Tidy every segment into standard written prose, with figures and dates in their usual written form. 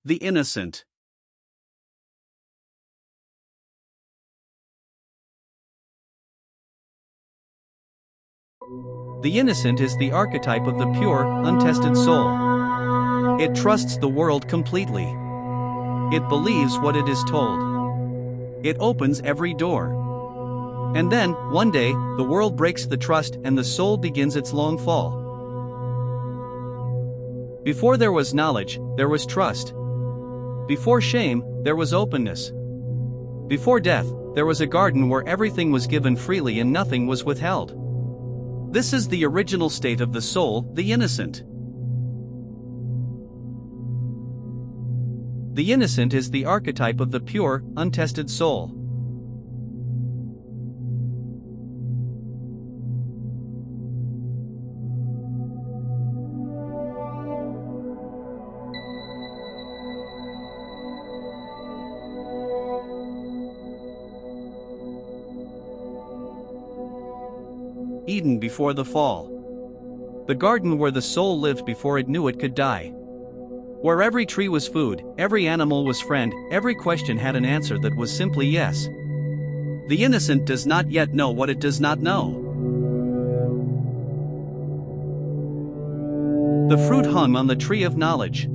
The innocent. The innocent is the archetype of the pure, untested soul. It trusts the world completely. It believes what it is told. It opens every door. And then, one day, the world breaks the trust and the soul begins its long fall. Before there was knowledge, there was trust. Before shame, there was openness. Before death, there was a garden where everything was given freely and nothing was withheld. This is the original state of the soul, the innocent. The innocent is the archetype of the pure, untested soul. Eden before the fall. The garden where the soul lived before it knew it could die. Where every tree was food, every animal was friend, every question had an answer that was simply yes. The innocent does not yet know what it does not know. The fruit hung on the tree of knowledge.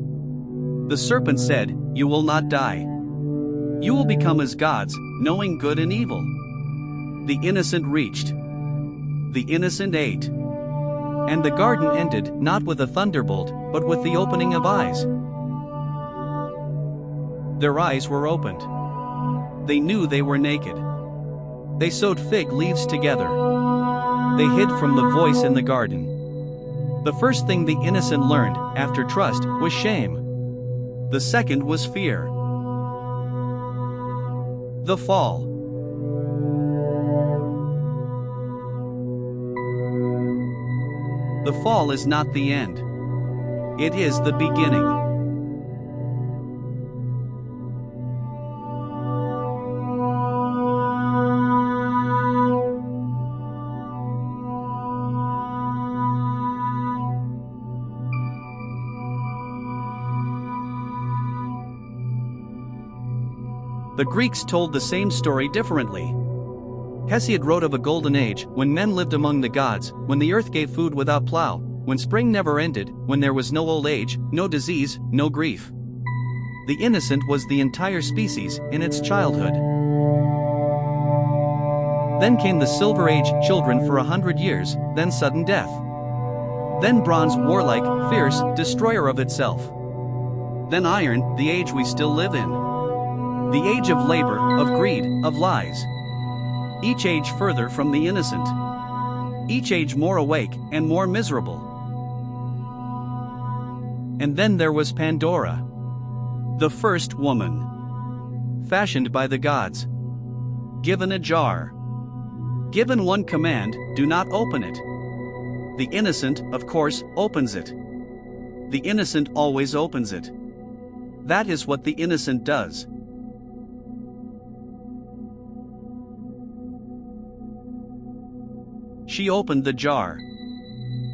The serpent said, "You will not die. You will become as gods, knowing good and evil." The innocent reached. The innocent ate. And the garden ended not with a thunderbolt, but with the opening of eyes. Their eyes were opened. They knew they were naked. They sewed fig leaves together. They hid from the voice in the garden. The first thing the innocent learned, after trust, was shame. The second was fear. The fall. The fall is not the end. It is the beginning. The Greeks told the same story differently. Hesiod wrote of a golden age, when men lived among the gods, when the earth gave food without plow, when spring never ended, when there was no old age, no disease, no grief. The innocent was the entire species in its childhood. Then came the Silver Age, children for 100 years, then sudden death. Then bronze, warlike, fierce, destroyer of itself. Then iron, the age we still live in. The age of labor, of greed, of lies. Each age further from the innocent. Each age more awake and more miserable. And then there was Pandora, the first woman. Fashioned by the gods. Given a jar. Given one command, do not open it. The innocent, of course, opens it. The innocent always opens it. That is what the innocent does. She opened the jar.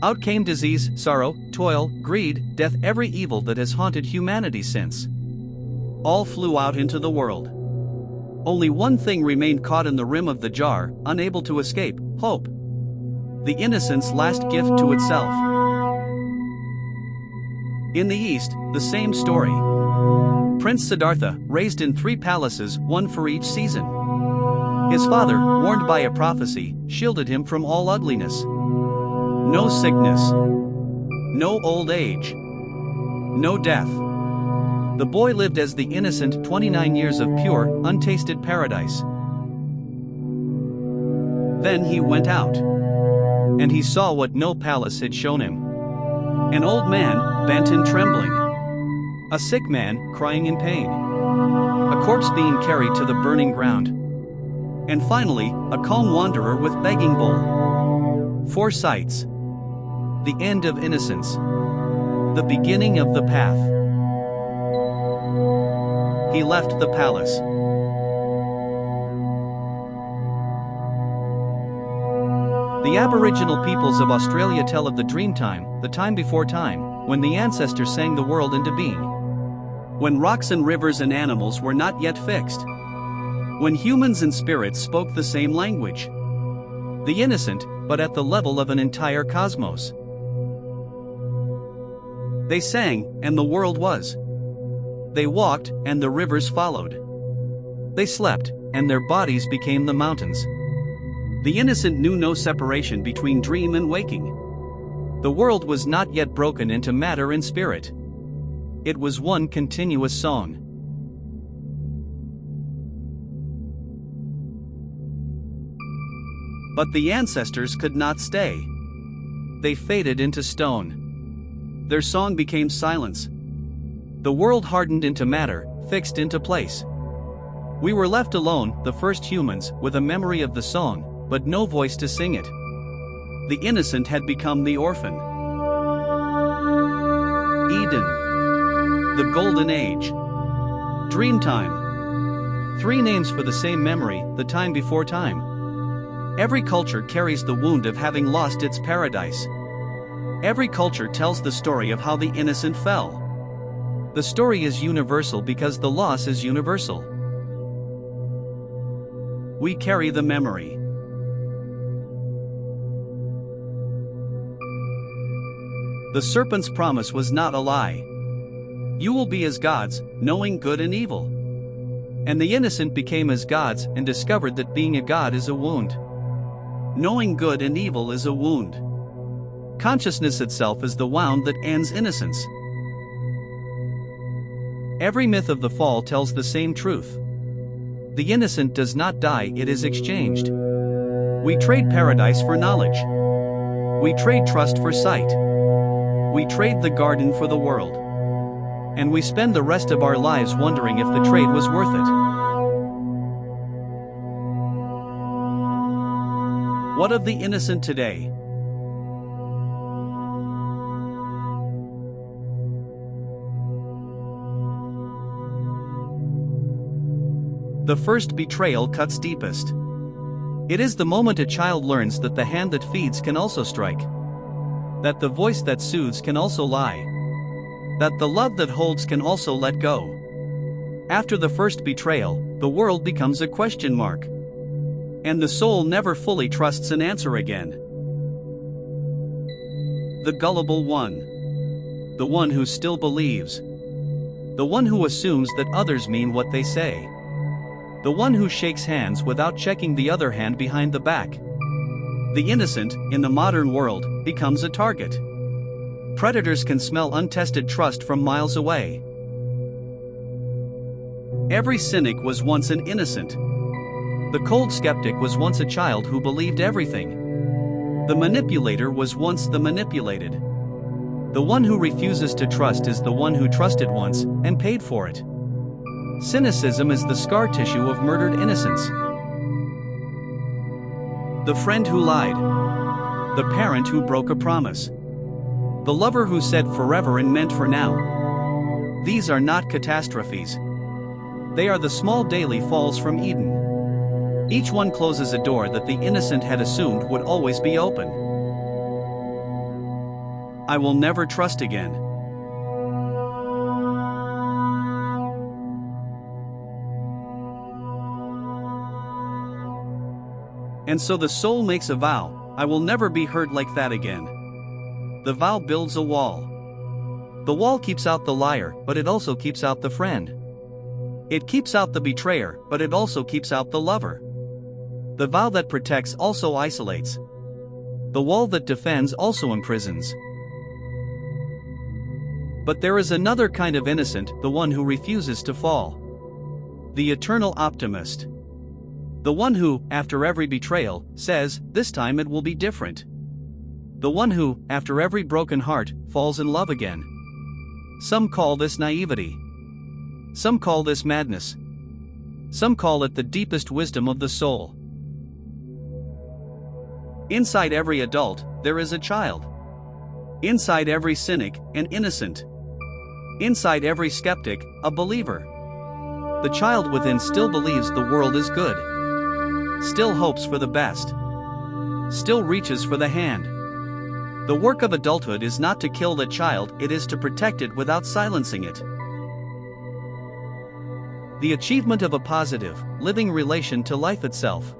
Out came disease, sorrow, toil, greed, death, every evil that has haunted humanity since. All flew out into the world. Only one thing remained caught in the rim of the jar, unable to escape: hope. The innocent's last gift to itself. In the East, the same story. Prince Siddhartha, raised in 3 palaces, one for each season. His father, warned by a prophecy, shielded him from all ugliness. No sickness. No old age. No death. The boy lived as the innocent 29 years of pure, untasted paradise. Then he went out. And he saw what no palace had shown him. An old man, bent and trembling. A sick man, crying in pain. A corpse being carried to the burning ground. And finally, a calm wanderer with begging bowl. 4 sights. The end of innocence. The beginning of the path. He left the palace. The Aboriginal peoples of Australia tell of the dream time, the time before time, when the ancestors sang the world into being. When rocks and rivers and animals were not yet fixed. When humans and spirits spoke the same language. The innocent, but at the level of an entire cosmos. They sang, and the world was. They walked, and the rivers followed. They slept, and their bodies became the mountains. The innocent knew no separation between dream and waking. The world was not yet broken into matter and spirit. It was one continuous song. But the ancestors could not stay. They faded into stone. Their song became silence. The world hardened into matter, fixed into place. We were left alone, the first humans, with a memory of the song, but no voice to sing it. The innocent had become the orphan. Eden. The Golden Age. Dreamtime. 3 names for the same memory, the time before time. Every culture carries the wound of having lost its paradise. Every culture tells the story of how the innocent fell. The story is universal because the loss is universal. We carry the memory. The serpent's promise was not a lie. You will be as gods, knowing good and evil. And the innocent became as gods and discovered that being a god is a wound. Knowing good and evil is a wound. Consciousness itself is the wound that ends innocence. Every myth of the fall tells the same truth. The innocent does not die, it is exchanged. We trade paradise for knowledge. We trade trust for sight. We trade the garden for the world. And we spend the rest of our lives wondering if the trade was worth it. What of the innocent today? The first betrayal cuts deepest. It is the moment a child learns that the hand that feeds can also strike. That the voice that soothes can also lie. That the love that holds can also let go. After the first betrayal, the world becomes a question mark. And the soul never fully trusts an answer again. The gullible one. The one who still believes. The one who assumes that others mean what they say. The one who shakes hands without checking the other hand behind the back. The innocent, in the modern world, becomes a target. Predators can smell untested trust from miles away. Every cynic was once an innocent. The cold skeptic was once a child who believed everything. The manipulator was once the manipulated. The one who refuses to trust is the one who trusted once and paid for it. Cynicism is the scar tissue of murdered innocence. The friend who lied. The parent who broke a promise. The lover who said forever and meant for now. These are not catastrophes. They are the small daily falls from Eden. Each one closes a door that the innocent had assumed would always be open. I will never trust again. And so the soul makes a vow, I will never be hurt like that again. The vow builds a wall. The wall keeps out the liar, but it also keeps out the friend. It keeps out the betrayer, but it also keeps out the lover. The vow that protects also isolates. The wall that defends also imprisons. But there is another kind of innocent, the one who refuses to fall. The eternal optimist. The one who, after every betrayal, says, this time it will be different. The one who, after every broken heart, falls in love again. Some call this naivety. Some call this madness. Some call it the deepest wisdom of the soul. Inside every adult, there is a child. Inside every cynic, an innocent. Inside every skeptic, a believer. The child within still believes the world is good. Still hopes for the best. Still reaches for the hand. The work of adulthood is not to kill the child, it is to protect it without silencing it. The achievement of a positive, living relation to life itself.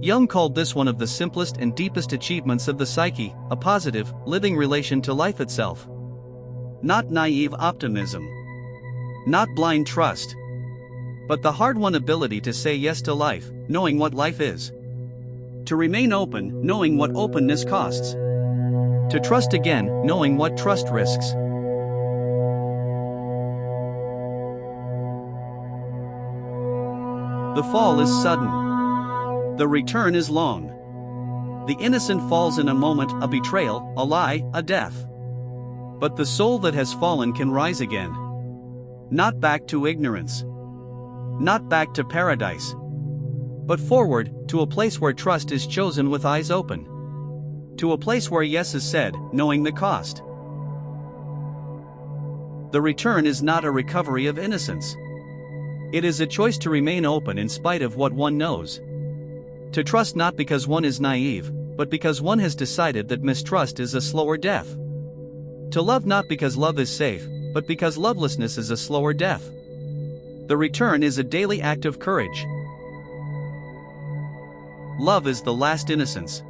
Jung called this one of the simplest and deepest achievements of the psyche, a positive, living relation to life itself. Not naive optimism. Not blind trust. But the hard-won ability to say yes to life, knowing what life is. To remain open, knowing what openness costs. To trust again, knowing what trust risks. The fall is sudden. The return is long. The innocent falls in a moment, a betrayal, a lie, a death. But the soul that has fallen can rise again. Not back to ignorance. Not back to paradise. But forward, to a place where trust is chosen with eyes open. To a place where yes is said, knowing the cost. The return is not a recovery of innocence. It is a choice to remain open in spite of what one knows. To trust not because one is naive, but because one has decided that mistrust is a slower death. To love not because love is safe, but because lovelessness is a slower death. The return is a daily act of courage. Love is the last innocence.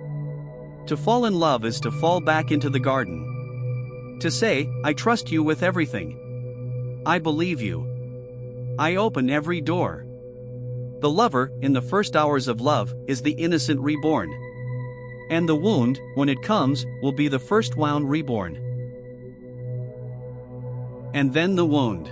To fall in love is to fall back into the garden. To say, I trust you with everything. I believe you. I open every door. The lover, in the first hours of love, is the innocent reborn. And the wound, when it comes, will be the first wound reborn. And then the wound.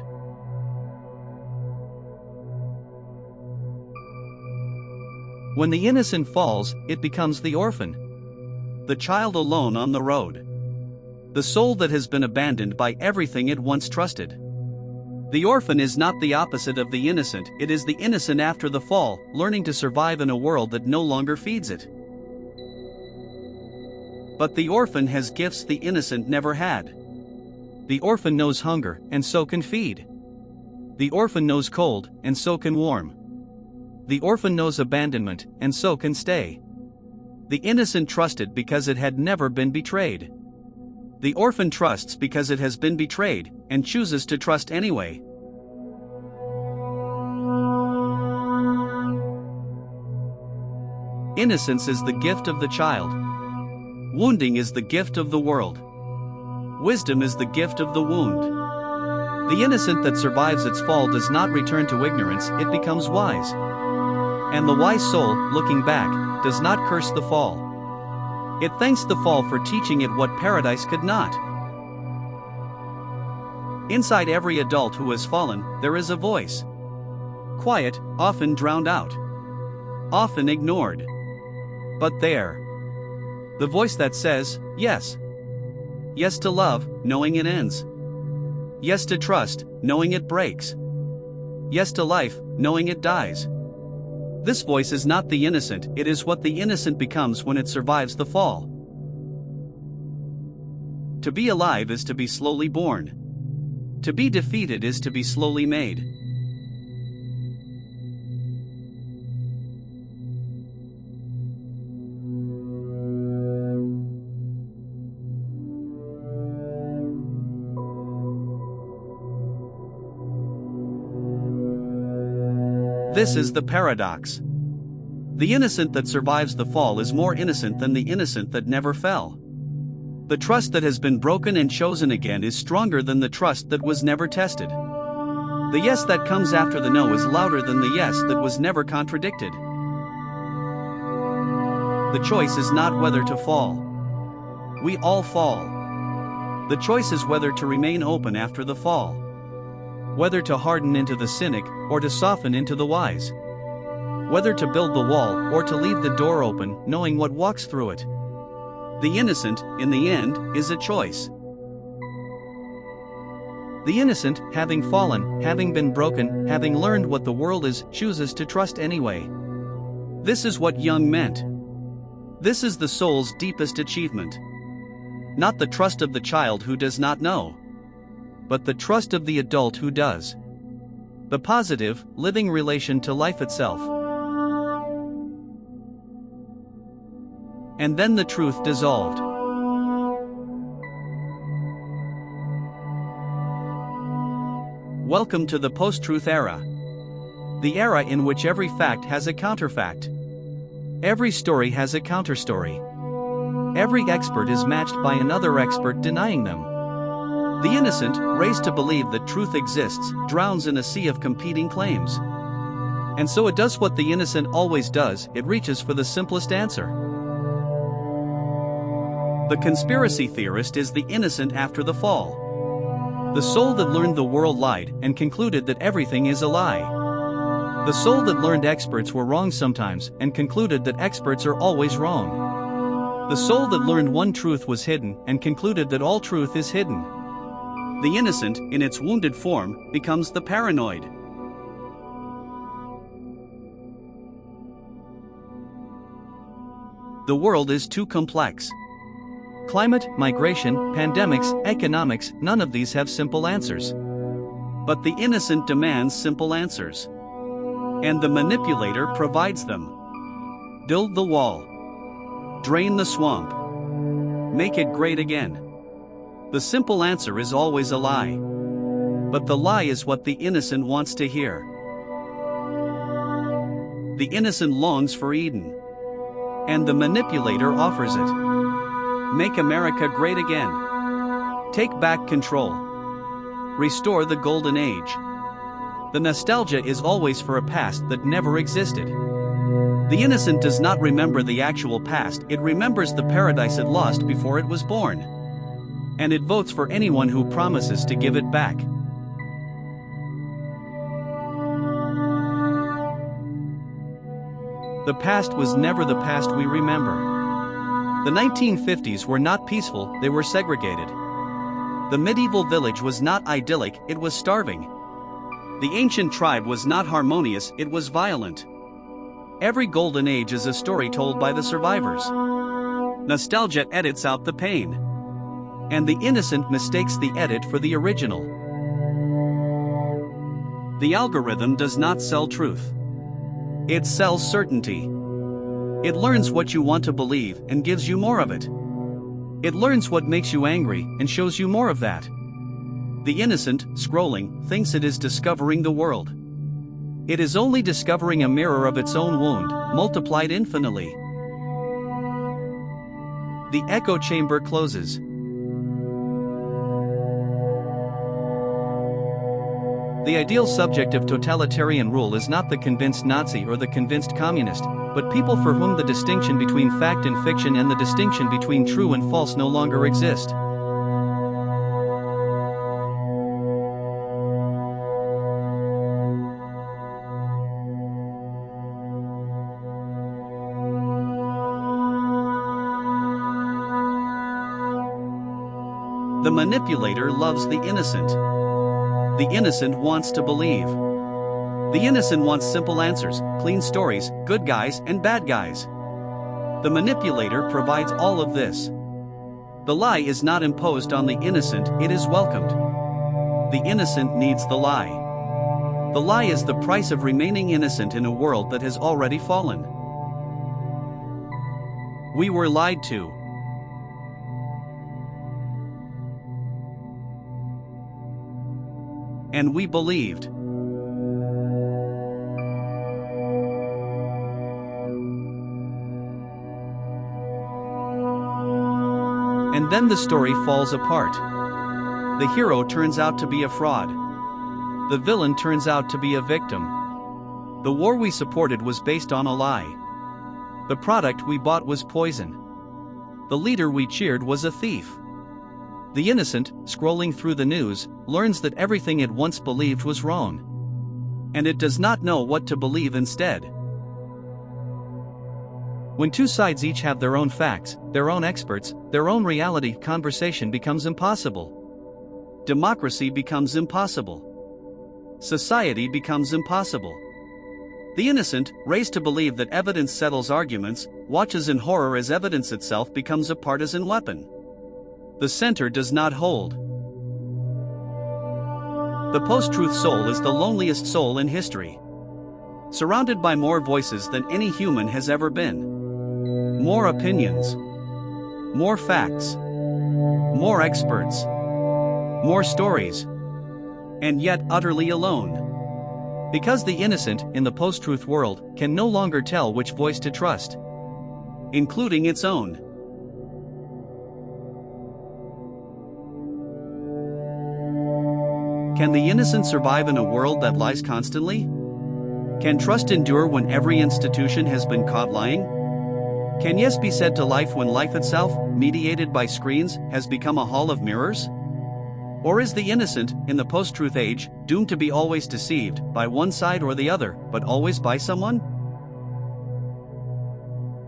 When the innocent falls, it becomes the orphan. The child alone on the road. The soul that has been abandoned by everything it once trusted. The orphan is not the opposite of the innocent, it is the innocent after the fall, learning to survive in a world that no longer feeds it. But the orphan has gifts the innocent never had. The orphan knows hunger, and so can feed. The orphan knows cold, and so can warm. The orphan knows abandonment, and so can stay. The innocent trusted because it had never been betrayed. The orphan trusts because it has been betrayed, and chooses to trust anyway. Innocence is the gift of the child. Wounding is the gift of the world. Wisdom is the gift of the wound. The innocent that survives its fall does not return to ignorance, it becomes wise. And the wise soul, looking back, does not curse the fall. It thanks the fall for teaching it what paradise could not. Inside every adult who has fallen, there is a voice. Quiet, often drowned out. Often ignored. But there. The voice that says, yes. Yes to love, knowing it ends. Yes to trust, knowing it breaks. Yes to life, knowing it dies. This voice is not the innocent, it is what the innocent becomes when it survives the fall. To be alive is to be slowly born. To be defeated is to be slowly made. This is the paradox. The innocent that survives the fall is more innocent than the innocent that never fell. The trust that has been broken and chosen again is stronger than the trust that was never tested. The yes that comes after the no is louder than the yes that was never contradicted. The choice is not whether to fall. We all fall. The choice is whether to remain open after the fall. Whether to harden into the cynic, or to soften into the wise. Whether to build the wall, or to leave the door open, knowing what walks through it. The innocent, in the end, is a choice. The innocent, having fallen, having been broken, having learned what the world is, chooses to trust anyway. This is what Jung meant. This is the soul's deepest achievement. Not the trust of the child who does not know. but the trust of the adult who does. The positive, living relation to life itself. And then the truth dissolved. Welcome to the post-truth era. The era in which every fact has a counterfact. Every story has a counterstory. Every expert is matched by another expert denying them. The innocent, raised to believe that truth exists, drowns in a sea of competing claims. And so it does what the innocent always does, it reaches for the simplest answer. The conspiracy theorist is the innocent after the fall. The soul that learned the world lied and concluded that everything is a lie. The soul that learned experts were wrong sometimes and concluded that experts are always wrong. The soul that learned one truth was hidden and concluded that all truth is hidden. The innocent, in its wounded form, becomes the paranoid. The world is too complex. Climate, migration, pandemics, economics, none of these have simple answers. But the innocent demands simple answers. And the manipulator provides them. Build the wall. Drain the swamp. Make it great again. The simple answer is always a lie. But the lie is what the innocent wants to hear. The innocent longs for Eden. And the manipulator offers it. Make America great again. Take back control. Restore the golden age. The nostalgia is always for a past that never existed. The innocent does not remember the actual past, it remembers the paradise it lost before it was born. And it votes for anyone who promises to give it back. The past was never the past we remember. The 1950s were not peaceful, they were segregated. The medieval village was not idyllic, it was starving. The ancient tribe was not harmonious, it was violent. Every golden age is a story told by the survivors. Nostalgia edits out the pain. And the innocent mistakes the edit for the original. The algorithm does not sell truth. It sells certainty. It learns what you want to believe and gives you more of it. It learns what makes you angry and shows you more of that. The innocent, scrolling, thinks it is discovering the world. It is only discovering a mirror of its own wound, multiplied infinitely. The echo chamber closes. The ideal subject of totalitarian rule is not the convinced Nazi or the convinced communist, but people for whom the distinction between fact and fiction and the distinction between true and false no longer exist. The manipulator loves the innocent. The innocent wants to believe. The innocent wants simple answers, clean stories, good guys and bad guys. The manipulator provides all of this. The lie is not imposed on the innocent, it is welcomed. The innocent needs the lie. The lie is the price of remaining innocent in a world that has already fallen. We were lied to. And we believed. And then the story falls apart. The hero turns out to be a fraud. The villain turns out to be a victim. The war we supported was based on a lie. The product we bought was poison. The leader we cheered was a thief. The innocent, scrolling through the news, learns that everything it once believed was wrong. And it does not know what to believe instead. When two sides each have their own facts, their own experts, their own reality, conversation becomes impossible. Democracy becomes impossible. Society becomes impossible. The innocent, raised to believe that evidence settles arguments, watches in horror as evidence itself becomes a partisan weapon. The center does not hold. The post-truth soul is the loneliest soul in history. Surrounded by more voices than any human has ever been. More opinions. More facts. More experts. More stories. And yet utterly alone. Because the innocent in the post-truth world can no longer tell which voice to trust, including its own. Can the innocent survive in a world that lies constantly? Can trust endure when every institution has been caught lying? Can yes be said to life when life itself, mediated by screens, has become a hall of mirrors? Or is the innocent, in the post-truth age, doomed to be always deceived, by one side or the other, but always by someone?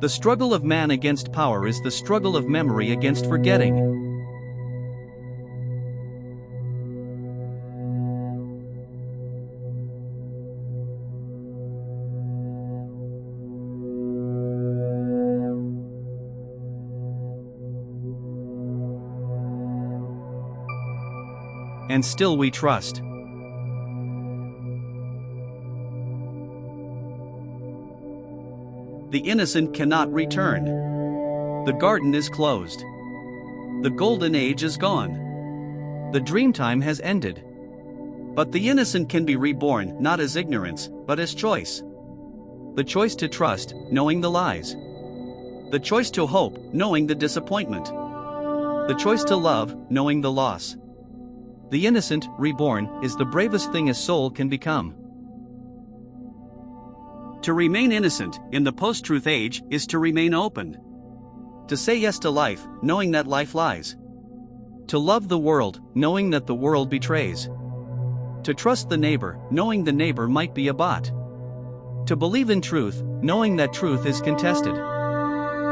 The struggle of man against power is the struggle of memory against forgetting. And still we trust. The innocent cannot return. The garden is closed. The golden age is gone. The dream time has ended. But the innocent can be reborn not as ignorance, but as choice. The choice to trust, knowing the lies. The choice to hope, knowing the disappointment. The choice to love, knowing the loss. The innocent, reborn, is the bravest thing a soul can become. To remain innocent, in the post-truth age, is to remain open. To say yes to life, knowing that life lies. To love the world, knowing that the world betrays. To trust the neighbor, knowing the neighbor might be a bot. To believe in truth, knowing that truth is contested.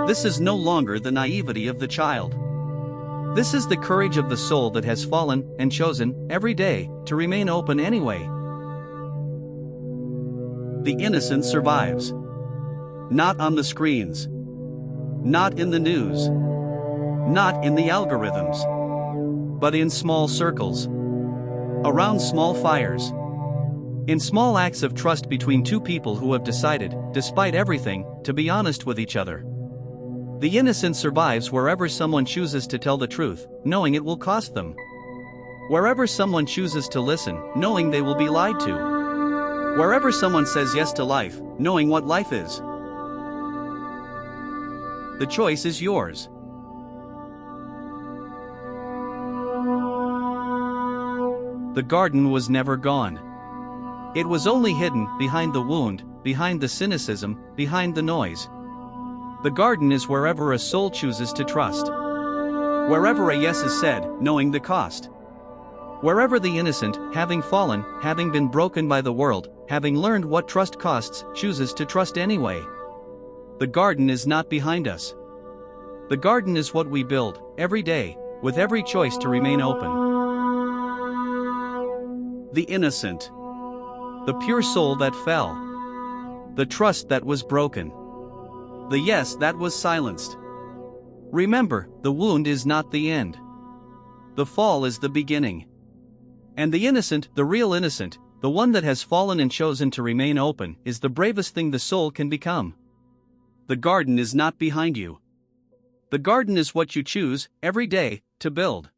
This is no longer the naivety of the child. This is the courage of the soul that has fallen and chosen, every day, to remain open anyway. The innocent survives. Not on the screens. Not in the news. Not in the algorithms. But in small circles. Around small fires. In small acts of trust between two people who have decided, despite everything, to be honest with each other. The innocent survives wherever someone chooses to tell the truth, knowing it will cost them. Wherever someone chooses to listen, knowing they will be lied to. Wherever someone says yes to life, knowing what life is. The choice is yours. The garden was never gone. It was only hidden behind the wound, behind the cynicism, behind the noise. The garden is wherever a soul chooses to trust. Wherever a yes is said, knowing the cost. Wherever the innocent, having fallen, having been broken by the world, having learned what trust costs, chooses to trust anyway. The garden is not behind us. The garden is what we build, every day, with every choice to remain open. The innocent. The pure soul that fell. The trust that was broken. The yes that was silenced. Remember, the wound is not the end. The fall is the beginning. And the innocent, the real innocent, the one that has fallen and chosen to remain open, is the bravest thing the soul can become. The garden is not behind you. The garden is what you choose, every day, to build.